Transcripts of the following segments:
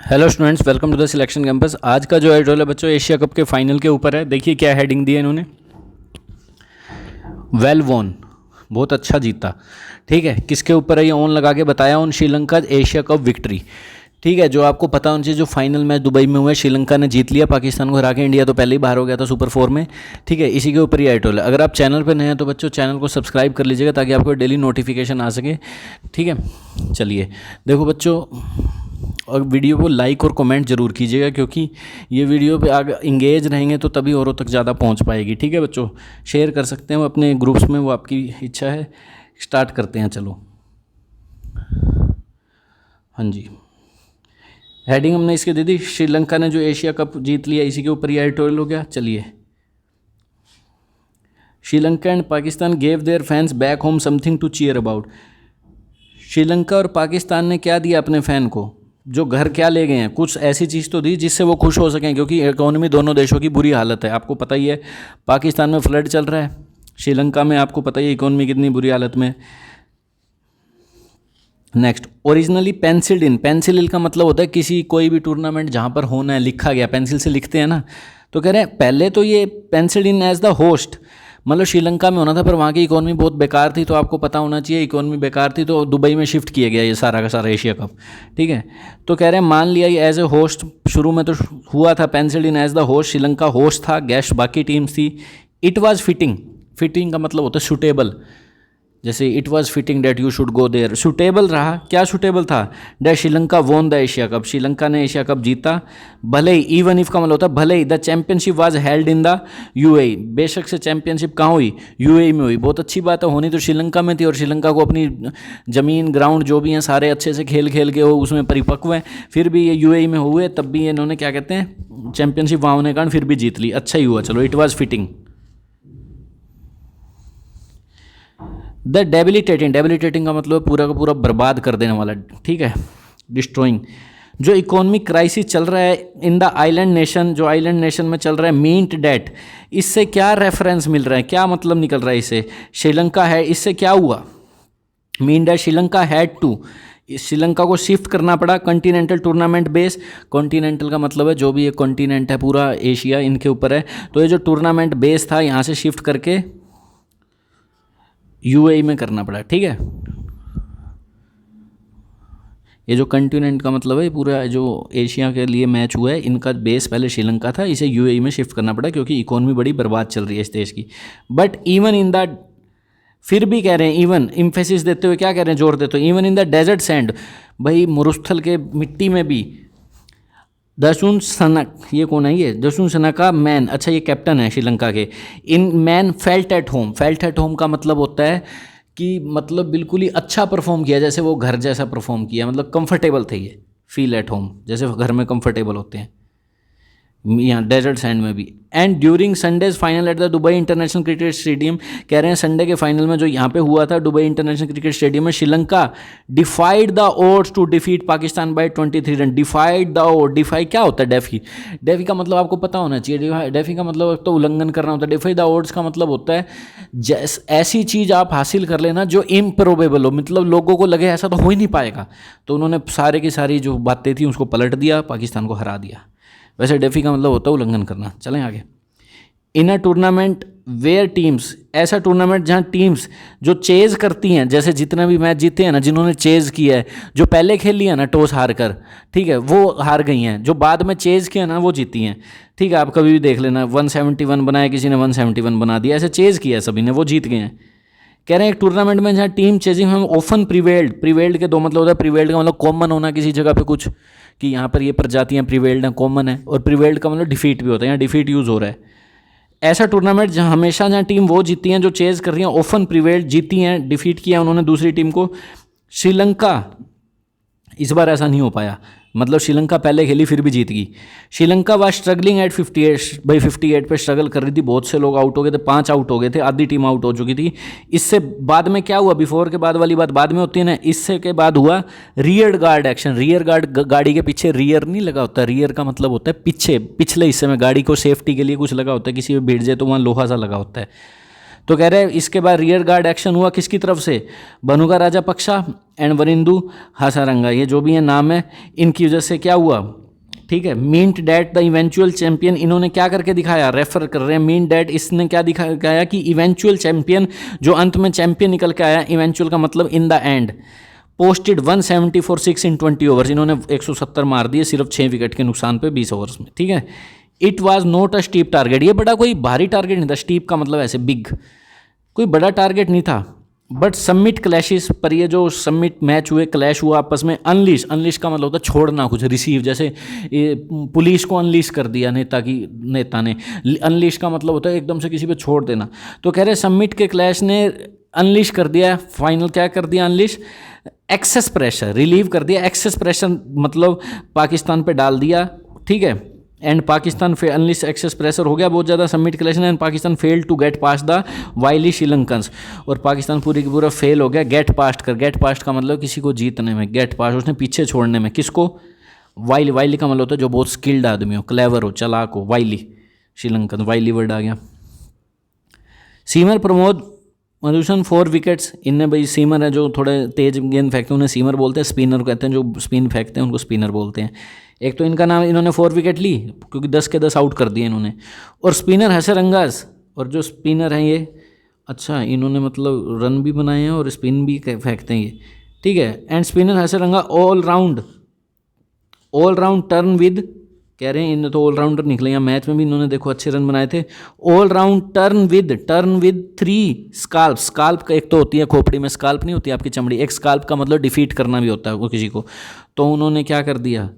Hello students, welcome to the selection campus. आज का जो एडिटोरियल है बच्चों एशिया कप के फाइनल के ऊपर है। देखिए क्या हेडिंग दी है इन्होंने, वेल वॉन, बहुत अच्छा जीता। ठीक है, किसके ऊपर है ये ऑन लगा के बताया, on Sri Lanka Asia cup victory. ठीक है, जो आपको पता होना चाहिए, जो फाइनल मैच दुबई में हुआ है श्रीलंका ने जीत लिया पाकिस्तान को हरा के। इंडिया तो पहले ही बाहर हो गया था सुपर 4 में। ठीक है, इसी के ऊपर ही एडिटोरियल। अगर आप चैनल पर नए हैं तो बच्चों चैनल को सब्सक्राइब कर लीजिएगा ताकि आपको डेली नोटिफिकेशन आ सके। ठीक है, चलिए देखो बच्चों, और वीडियो को लाइक और कमेंट जरूर कीजिएगा क्योंकि ये वीडियो पे आगे इंगेज रहेंगे तो तभी औरों तक ज़्यादा पहुंच पाएगी। ठीक है बच्चों, शेयर कर सकते हैं वो अपने ग्रुप्स में, वो आपकी इच्छा है। स्टार्ट करते हैं, चलो। हाँ जी, हेडिंग हमने इसके दे दी, श्रीलंका ने जो एशिया कप जीत लिया, इसी के ऊपर ये एडिटोरियल हो गया। चलिए, Sri Lanka and Pakistan gave their fans back home something to cheer about. Sri Lanka और पाकिस्तान ने क्या दिया अपने फ़ैन को, जो घर क्या ले गए हैं, कुछ ऐसी चीज़ तो दी जिससे वो खुश हो सकें, क्योंकि इकोनॉमी दोनों देशों की बुरी हालत है। आपको पता ही है पाकिस्तान में फ्लड चल रहा है, श्रीलंका में आपको पता ही है इकोनॉमी कितनी बुरी हालत में। नेक्स्ट, ओरिजिनली पेंसिल्ड इन, पेंसिल का मतलब होता है किसी कोई भी टूर्नामेंट जहाँ पर होना है लिखा गया, पेंसिल से लिखते हैं ना, तो कह रहे हैं पहले तो ये पेंसिल्ड इन एज द होस्ट, मतलब श्रीलंका में होना था, पर वहाँ की इकोनॉमी बहुत बेकार थी। तो आपको पता होना चाहिए इकोनॉमी बेकार थी तो दुबई में शिफ्ट किया गया ये सारा का सारा एशिया कप। ठीक है, तो कह रहे हैं मान लिया ये एज ए होस्ट, शुरू में तो हुआ था pencilled in as the host, Sri Lanka host था, गेस्ट बाकी टीम्स थी। इट वाज फिटिंग, फिटिंग का मतलब होता है सूटेबल, जैसे it was fitting that you should go there, suitable रहा। क्या सूटेबल था, date Sri Lanka won the Asia cup, Sri Lanka ने एशिया कप जीता। भले ही, इवन इफ का मतलब होता है भले ही, the championship was held in the UAE, बेशक से चैंपियनशिप कहाँ हुई, यूएई में हुई। बहुत अच्छी बात है, होनी तो श्रीलंका में थी, और श्रीलंका को अपनी ज़मीन ग्राउंड जो भी हैं सारे अच्छे से खेल खेल के वो उसमें परिपक्व हैं, फिर भी ये यूएई में हुए, तब भी इन्होंने क्या कहते हैं चैंपियनशिप वहाँ होने के कारण फिर भी जीत ली। अच्छा ही हुआ, चलो, it was fitting. The debilitating, debilitating का मतलब पूरा का पूरा बर्बाद कर देने वाला। ठीक है, डिस्ट्रॉइंग, जो इकोनॉमिक क्राइसिस चल रहा है इन द आइलैंड नेशन, जो आइलैंड नेशन में चल रहा है, मींट डेट, इससे क्या रेफरेंस मिल रहा है, क्या मतलब निकल रहा है इससे, श्रीलंका है, इससे क्या हुआ, mean that Sri Lanka had to, Sri Lanka को शिफ्ट करना पड़ा कॉन्टिनेंटल टूर्नामेंट बेस। कॉन्टिनेंटल का मतलब है जो भी ये कॉन्टिनेंट है पूरा एशिया इनके ऊपर है, तो ये जो टूर्नामेंट बेस था यहाँ से शिफ्ट करके यूएई में करना पड़ा। ठीक है, ये जो कॉन्टिनेंट का मतलब है पूरा जो एशिया के लिए मैच हुआ है, इनका बेस पहले श्रीलंका था, इसे यूएई में शिफ्ट करना पड़ा क्योंकि इकोनॉमी बड़ी बर्बाद चल रही है इस देश की। बट इवन इन द, फिर भी कह रहे हैं, इवन इम्फेसिस देते हुए क्या कह रहे हैं, जोर देते हुए, even in the desert sand, भाई मरुस्थल के मिट्टी में भी, दशुन सनक, ये कौन है, ये दशुन सनका मैन, अच्छा ये कैप्टन है श्रीलंका के, in man felt at home, felt at home का मतलब होता है कि मतलब बिल्कुल ही अच्छा परफॉर्म किया, जैसे वो घर जैसा परफॉर्म किया, मतलब कंफर्टेबल थे ये, फील एट होम, जैसे घर में कंफर्टेबल होते हैं यहाँ डेजर्ट सैंड में भी। And during Sundays final at the Dubai international cricket stadium, कह रहे हैं संडे के फाइनल में जो यहाँ पे हुआ था दुबई इंटरनेशनल क्रिकेट स्टेडियम में, Sri Lanka defied the odds to defeat Pakistan by 23 run. Defied the odd, defy क्या होता है, डेफी, डेफी का मतलब आपको पता होना चाहिए, डेफी का मतलब तो उल्लंघन करना होता है, डिफाई द ओड्स का मतलब होता है ऐसी चीज़ आप हासिल कर लेना जो इम्प्रोबेबल हो, मतलब लोगों को लगे ऐसा तो हो ही नहीं पाएगा। तो उन्होंने सारे की सारी जो बातें थी उसको पलट दिया, पाकिस्तान को हरा दिया। वैसे डेफी का मतलब होता है उल्लंघन करना। चलें आगे। इन अ टूर्नामेंट वेयर टीम्स, ऐसा टूर्नामेंट जहाँ टीम्स जो चेज करती हैं, जैसे जितने भी मैच जीते हैं ना, जिन्होंने चेज किया है, जो पहले खेल लिया ना टॉस हार कर, ठीक है, वो हार गई हैं, जो बाद में चेज किया ना वो जीती हैं। ठीक है, आप कभी भी देख लेना, 171 बनाया किसी ने, 171 बना दिया, ऐसे चेज किया सभी ने, वो जीत गए हैं। कह रहे हैं एक टूर्नामेंट में जहाँ टीम चेजिंग हम ऑफन प्रिवेल्ड, प्रिवेल्ड के दो मतलब होता है, प्रिवेल्ड का मतलब कॉमन होना किसी जगह पे कुछ, कि यहाँ पर ये प्रजातियाँ प्रिवेल्ड हैं, कॉमन है, और प्रिवेल्ड का मतलब डिफीट भी होता है, यहाँ डिफीट यूज़ हो रहा है। ऐसा टूर्नामेंट जहाँ हमेशा जहाँ टीम वो जीती हैं जो चेज कर रही हैं, ऑफन प्रिवेल्ड, जीती हैं, डिफीट किया उन्होंने दूसरी टीम को। श्रीलंका इस बार ऐसा नहीं हो पाया, मतलब श्रीलंका पहले खेली फिर भी जीत गई। श्रीलंका वाज स्ट्रगलिंग एट 58, भाई 58 पे स्ट्रगल कर रही थी, बहुत से लोग आउट हो गए थे, 5 आउट हो गए थे, आधी टीम आउट हो चुकी थी। इससे बाद में क्या हुआ, बिफोर के बाद वाली बात बाद में होती है ना, इससे के बाद हुआ rear guard action. Rear guard, गाड़ी के पीछे रियर नहीं लगा होता, रियर का मतलब होता है पीछे, पिछले हिस्से में गाड़ी को सेफ्टी के लिए कुछ लगा होता है, किसी में भिड़ जाए तो वहाँ लोहा सा लगा होता है। तो कह रहे हैं इसके बाद रियर गार्ड एक्शन हुआ किसकी तरफ से, बनुका राजापक्षा एंड वरिंदु हासारंगा, ये जो भी है नाम है, इनकी वजह से क्या हुआ, ठीक है। Meant that the eventual champion, इन्होंने क्या करके दिखाया, रेफर कर रहे हैं मीन डैट, इसने क्या दिखाया कि इवेंचुअल चैंपियन, जो अंत में चैंपियन निकल के आया, इवेंचुअल का मतलब in the end, posted 170 for 6 in 20 overs, इन्होंने 170 मार दिए सिर्फ 6 विकेट के नुकसान पे 20 ओवर्स में, ठीक है। It was not a steep target, ये बड़ा कोई भारी टारगेट नहीं था, स्टीप का मतलब ऐसे बिग, कोई बड़ा टारगेट नहीं था, बट सबमिट क्लैशेस, पर ये जो सबमिट मैच हुए, क्लैश हुआ आपस में, अनलीश का मतलब होता है छोड़ना कुछ, रिसीव, जैसे ये पुलिस को अनलीश कर दिया नेता ने, अनलीश का मतलब होता है एकदम से किसी पे छोड़ देना, तो कह रहे सबमिट के क्लैश ने अनलीश कर दिया, फाइनल क्या कर दिया, अनलीश एक्सेस प्रेशर, रिलीव कर दिया, एक्सेस प्रेशर मतलब पाकिस्तान पे डाल दिया, ठीक है। एंड पाकिस्तान फे अनलिस एक्सेस प्रेशर हो गया बहुत ज़्यादा submit collection, and Pakistan fail to get past the wily Sri Lankans, और पाकिस्तान पूरी की पूरा फेल हो गया गेट पास्ट का मतलब किसी को जीतने में, गेट पास्ट उसने पीछे छोड़ने में, किसको, वाइली का मतलब होता है जो बहुत स्किल्ड आदमी हो, क्लेवर हो, चालाक हो, वाइली, श्रीलंकन, वाइली वर्ड आ गया। सीमर प्रमोद मधुसूदन 4 विकेट्स, इनने भाई सीमर है जो थोड़े तेज गेंद फेंकते हैं उन्हें सीमर बोलते हैं, स्पिनर कहते हैं जो स्पिन फेंकते हैं उनको स्पिनर बोलते हैं। एक तो इनका नाम, इन्होंने 4 विकेट ली क्योंकि 10 के 10 आउट कर दिए इन्होंने, और स्पिनर हसरंगाज, और जो स्पिनर हैं ये, अच्छा इन्होंने मतलब रन भी बनाए हैं और स्पिन भी फेंकते हैं ये, ठीक है। And spinner Hasaranga all round turn with, कह रहे हैं इन्हें तो ऑलराउंडर निकले, यहाँ मैच में भी इन्होंने देखो अच्छे रन बनाए थे, all round turn with 3 scalp, scalp एक तो होती है खोपड़ी में, स्काल्प नहीं होती आपकी चमड़ी, एक स्काल्प का मतलब डिफीट करना भी होता है वो किसी को, तो उन्होंने क्या कर दिया,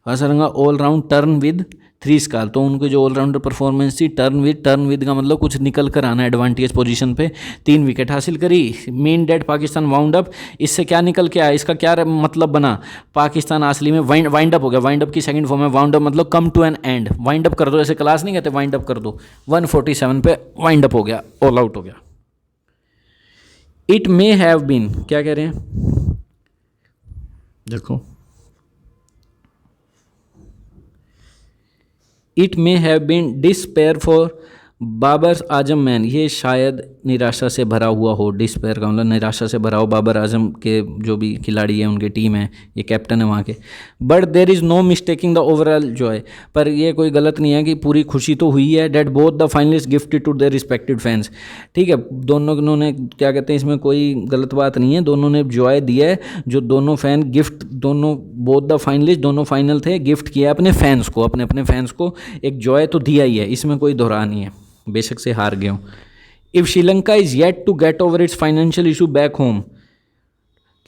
Hasaranga all round turn with 3 scale, तो उनकी जो ऑलराउंडर परफॉर्मेंस थी, टर्न विद का मतलब कुछ निकल कर आना एडवांटेज पोजीशन पे, 3 विकेट हासिल करी। Mean that Pakistan wound up, इससे क्या निकल के आया, इसका क्या मतलब बना, पाकिस्तान असली में वाइंड अप हो गया, वाइंड अप की सेकंड फॉर्म है वाउंड अप, मतलब come to an end, wind up कर दो, ऐसे क्लास नहीं कहते वाइंड अप कर दो, 147 पे वाइंड अप हो गया, ऑल आउट हो गया। इट मे हैव बीन, क्या कह रहे हैं देखो, it may have been despair for Babar Azam man, ये शायद निराशा से भरा हुआ हो, डिस्पेयर का मतलब निराशा से भरा हो, बाबर आजम के जो भी खिलाड़ी हैं उनके टीम है, ये कैप्टन है वहाँ के, but there is no mistaking the overall joy, पर ये कोई गलत नहीं है कि पूरी खुशी तो हुई है, that both the finalist gifted to their respected fans, ठीक है, दोनों ने क्या कहते हैं, इसमें कोई गलत बात नहीं है, दोनों ने जॉय दिया है, जो दोनों फैन गिफ्ट, दोनों बोथ द फाइनलिस्ट, दोनों फाइनल थे, गिफ्ट किया अपने फैंस को, अपने फैंस को एक जॉय तो दिया ही है, इसमें कोई दोहरा नहीं है, बेशक से हार गए हो। If Sri Lanka is yet to get over its financial issue back home,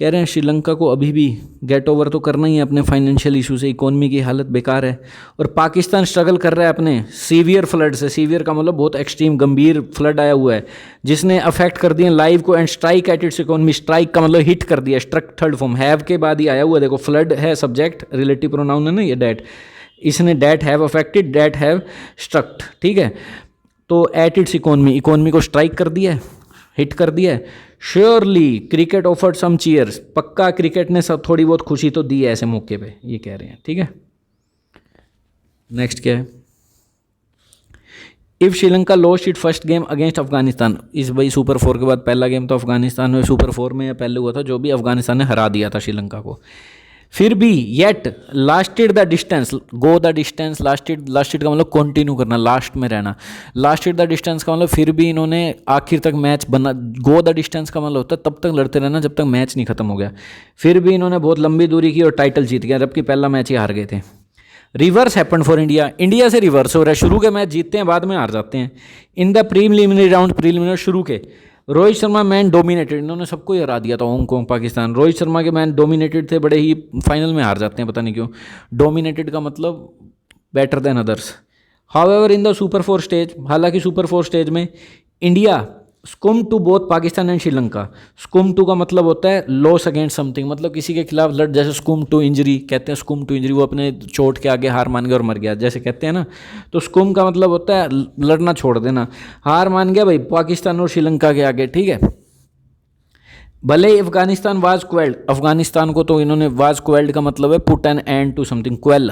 कह रहे हैं श्रीलंका को अभी भी गेट ओवर तो करना ही है अपने फाइनेंशियल इशू से, इकोनॉमी की हालत बेकार है, और पाकिस्तान स्ट्रगल कर रहा है अपने सीवियर फ्लड से, सीवियर का मतलब बहुत एक्सट्रीम गंभीर फ्लड आया हुआ है जिसने अफेक्ट कर दिए लाइव को, and strike at its economy, strike का मतलब हिट कर दिया, स्ट्रक थर्ड फॉर्म, हैव के बाद ही आया हुआ, देखो फ्लड है सब्जेक्ट, रिलेटिव प्रोनाउन है ना ये डैट, इसने that have affected, that have struct, ठीक है, तो एट इट्स इकोनॉमी को स्ट्राइक कर दिया है, हिट कर दिया है। श्योरली क्रिकेट ऑफर्ड सम चीयर्स, पक्का क्रिकेट ने सब थोड़ी बहुत खुशी तो दी है ऐसे मौके पे, ये कह रहे हैं, ठीक है। नेक्स्ट क्या है, if Sri Lanka lost it first game against Afghanistan, इस भाई सुपर 4 के बाद पहला गेम तो अफगानिस्तान में सुपर 4 में या पहले हुआ था, जो भी अफगानिस्तान ने हरा दिया था श्रीलंका को, फिर भी yet lasted the distance, go the distance, lasted का मतलब कंटिन्यू करना, लास्ट में रहना, लास्टेड द डिस्टेंस का मतलब फिर भी इन्होंने आखिर तक मैच बना, गो द डिस्टेंस का मतलब होता है तब तक लड़ते रहना जब तक मैच नहीं खत्म हो गया, फिर भी इन्होंने बहुत लंबी दूरी की और टाइटल जीत गया, जबकि पहला मैच ही हार गए थे। रिवर्स हैपन फॉर इंडिया से रिवर्स हो रहा है, शुरू के मैच जीतते हैं बाद में हार जाते हैं। इन द प्रीलिमिनरी राउंड शुरू के रोहित शर्मा मैन डोमिनेटेड, इन्होंने सबको ही हरा दिया था, हांगकांग पाकिस्तान, रोहित शर्मा के मैन डोमिनेटेड थे, बड़े ही फाइनल में हार जाते हैं पता नहीं क्यों, डोमिनेटेड का मतलब better than others. However in the super 4 stage, हालांकि सुपर 4 स्टेज में India succumb to both Pakistan and Sri Lanka, succumb to का मतलब होता है लॉस अगेंस्ट समथिंग, मतलब किसी के खिलाफ लड़, जैसे स्कुम टू इंजरी कहते हैं, स्कुम टू इंजरी वो अपने चोट के आगे हार मान गया और मर गया जैसे कहते हैं ना, तो स्कुम का मतलब होता है लड़ना छोड़ देना, हार मान गया भाई पाकिस्तान और श्रीलंका के आगे, ठीक है। भले ही अफगानिस्तान वाज क्वेल्ड, अफगानिस्तान को तो इन्होंने, वाज क्वेल्ड का मतलब है put an end to something, quell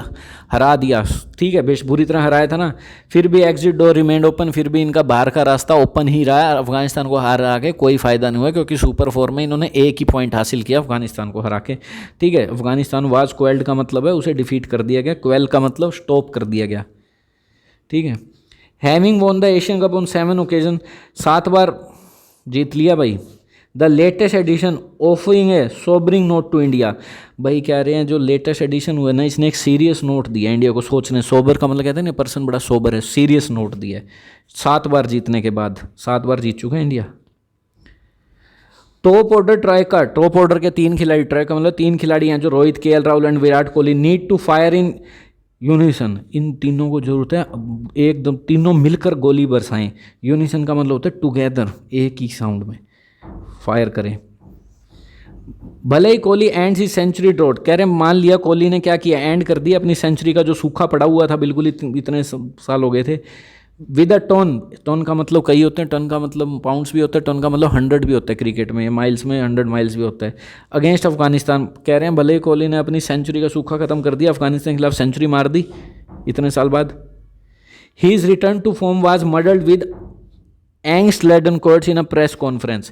हरा दिया, ठीक है, बेश बुरी तरह हराया था ना, फिर भी एग्जिट डोर रिमेंड ओपन, फिर भी इनका बाहर का रास्ता ओपन ही रहा है। अफगानिस्तान को हरा के कोई फ़ायदा नहीं हुआ क्योंकि सुपर 4 में इन्होंने एक ही पॉइंट हासिल किया अफगानिस्तान को हरा के, ठीक है। अफगानिस्तान वाज क्वेल्ड का मतलब है उसे डिफीट कर दिया गया, क्वेल का मतलब स्टॉप कर दिया गया, ठीक है। Having won the Asian cup on 7 occasion, 7 बार जीत लिया भाई। The latest edition offering a sobering note to India, भाई कह रहे हैं जो लेटेस्ट एडिशन हुआ ना, इसने एक सीरियस नोट दिया इंडिया को सोचने, सोबर का मतलब कहते हैं ना पर्सन बड़ा सोबर है, सीरियस नोट दिया है 7 बार जीतने के बाद, 7 बार जीत चुका है इंडिया। टॉप ऑर्डर ट्राई का, टॉप ऑर्डर के 3 खिलाड़ी, ट्राई का मतलब 3 खिलाड़ी हैं जो Rohit, KL Rahul and Virat Kohli, need to fire in unison, इन तीनों को जरूरत है एकदम तीनों मिलकर गोली बरसाएं। यूनिसन का मतलब होता है टुगेदर, एक ही साउंड में फायर करें। भले ही कोहली एंड ही सेंचुरी ड्रॉट, कह रहे हैं मान लिया कोहली ने क्या किया, एंड कर दिया अपनी सेंचुरी का जो सूखा पड़ा हुआ था बिल्कुल, इतने साल हो गए थे। विद अ टन, टन का मतलब कई होते हैं, टन का मतलब पाउंड्स भी होता है, टन का मतलब 100 भी होता है क्रिकेट में, माइल्स में 100 माइल्स भी होता है। अगेंस्ट अफगानिस्तान, कह रहे हैं भले ही कोहली ने अपनी सेंचुरी का सूखा खत्म कर दिया, अफगानिस्तान के खिलाफ सेंचुरी मार दी इतने साल बाद। He is return to form was muddled with angst laden courts in a press conference,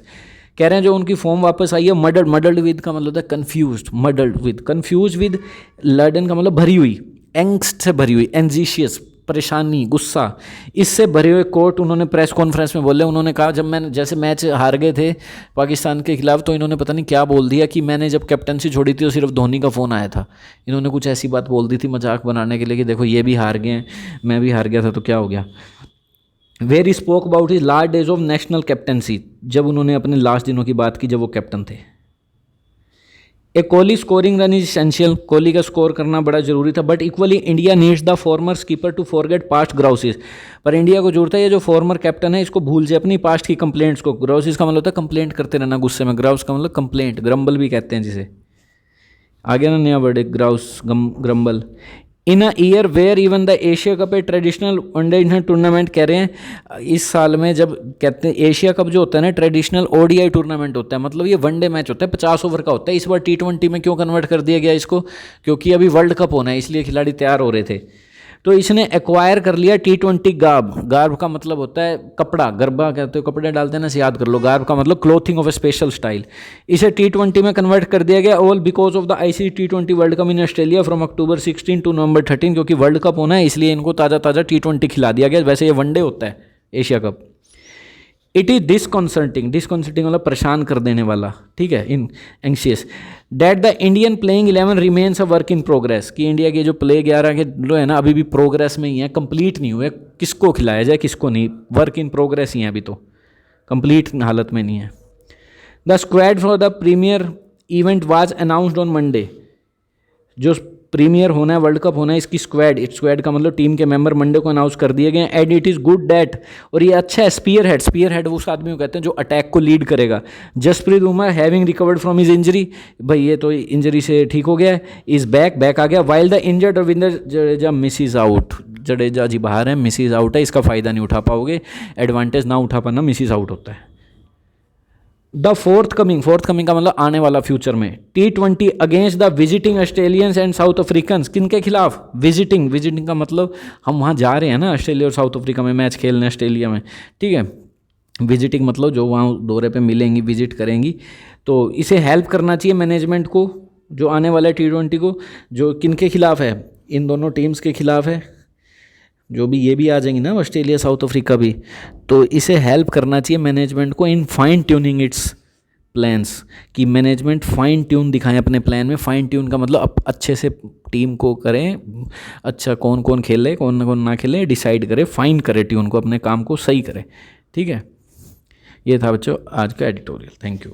कह रहे हैं जो उनकी फॉर्म वापस आई है, मडल्ड, मडल्ड विद का मतलब होता है confuse, muddled with, confuse with, laden का मतलब भरी हुई, एंग्स्ट से भरी हुई, एंजिशियस परेशानी, गुस्सा, इससे भरे हुए कोर्ट उन्होंने प्रेस कॉन्फ्रेंस में बोले। उन्होंने कहा जब मैंने, जैसे मैच हार गए थे पाकिस्तान के खिलाफ, तो इन्होंने पता नहीं क्या बोल दिया कि मैंने जब कैप्टनसी छोड़ी थी तो सिर्फ धोनी का फ़ोन आया था। इन्होंने कुछ ऐसी बात बोल दी थी मजाक बनाने के लिए कि देखो ये भी हार गए हैं, मैं भी हार गया था तो क्या हो गया। Where he spoke about his last days of national captaincy, जब उन्होंने अपने लास्ट दिनों की बात की जब वो कैप्टन थे। A Kohli scoring run is essential, Kohli का स्कोर करना बड़ा जरूरी था, but equally India needs the former skipper to forget past grouses, पर इंडिया को जरूरत है ये जो फॉर्मर कैप्टन है इसको भूल जाए अपनी पास्ट की कंप्लेंट्स को। ग्राउसेस का मतलब होता है कंप्लेंट करते रहना गुस्से में, ग्राउस का मतलब कंप्लेंट, ग्रम्बल भी कहते हैं जिसे, आगे ना नया वर्ड है grouse, grumble. In a year where even the Asia cup a traditional one day international tournament, कह रहे हैं इस साल में जब कहते हैं एशिया कप जो होता है ना ट्रेडिशनल ओडीआई टूर्नामेंट होता है, मतलब ये वनडे मैच होता है 50 ओवर का होता है। इस बार T20 में क्यों कन्वर्ट कर दिया गया इसको, क्योंकि अभी वर्ल्ड कप होना है इसलिए खिलाड़ी तैयार हो रहे थे। तो इसने एक्वायर कर लिया T20 गार्ब, गार्ब का मतलब होता है कपड़ा, गरबा कहते हो कपड़े डालते हैं ना, याद कर लो, गार्ब का मतलब clothing of a special style. इसे T20 में कन्वर्ट कर दिया गया, all because of the ICC T20 world cup in Australia from October 16 to November 13, क्योंकि वर्ल्ड कप होना है इसलिए इनको ताज़ा ताज़ा T20 खिला दिया गया, वैसे ये वनडे होता है Asia cup. It is disconcerting, disconcerting मतलब परेशान कर देने वाला, ठीक है, in anxious that the Indian playing 11 remains a work in progress, कि इंडिया के जो प्ले 11 के जो है ना अभी भी प्रोग्रेस में ही है, कंप्लीट नहीं हुए, किसको खिलाया जाए किसको नहीं, वर्क इन प्रोग्रेस ही है, अभी तो कंप्लीट हालत में नहीं है। The squad for the premier event was announced on Monday, जो प्रीमियर होना है वर्ल्ड कप होना है इसकी स्क्वाड, इट स्क्वाड का मतलब टीम के मेंबर मंडे को अनाउंस कर दिए गए। And it is good that, और ये अच्छा है, स्पीयर हेड, स्पीयर हेड उस आदमी को कहते हैं जो अटैक को लीड करेगा। Jasprit Bumrah having recovered from his injury, भाई ये तो इंजरी से ठीक हो गया है, इज बैक आ गया। While the injured Ravindra Jadeja misses out, Jadeja ji बाहर है, मिसिज आउट है, इसका फ़ायदा नहीं उठा पाओगे, एडवांटेज ना उठा पाना मिसिज आउट होता है। द फोर्थ कमिंग का मतलब आने वाला फ्यूचर में, T20 against the visiting Australians and south African, किन के खिलाफ, विजिटिंग का मतलब हम वहाँ जा रहे हैं ना ऑस्ट्रेलिया और साउथ अफ्रीका में मैच खेलने ऑस्ट्रेलिया में, ठीक है। विजिटिंग मतलब जो वहाँ दौरे पे मिलेंगी, विजिट करेंगी, तो इसे हेल्प करना चाहिए मैनेजमेंट को जो आने वाला है T20 को, जो किन के खिलाफ है, इन दोनों टीम्स के खिलाफ है, जो भी ये भी आ जाएंगी ना ऑस्ट्रेलिया साउथ अफ्रीका भी, तो इसे हेल्प करना चाहिए मैनेजमेंट को in fine tuning it's plans, कि मैनेजमेंट फाइन ट्यून दिखाएं अपने प्लान में। फाइन ट्यून का मतलब अच्छे से टीम को करें, अच्छा कौन कौन खेले कौन कौन ना खेले डिसाइड करे, फाइन करे ट्यून को, अपने काम को सही करे, ठीक है। ये था बच्चों आज का एडिटोरियल, थैंक यू।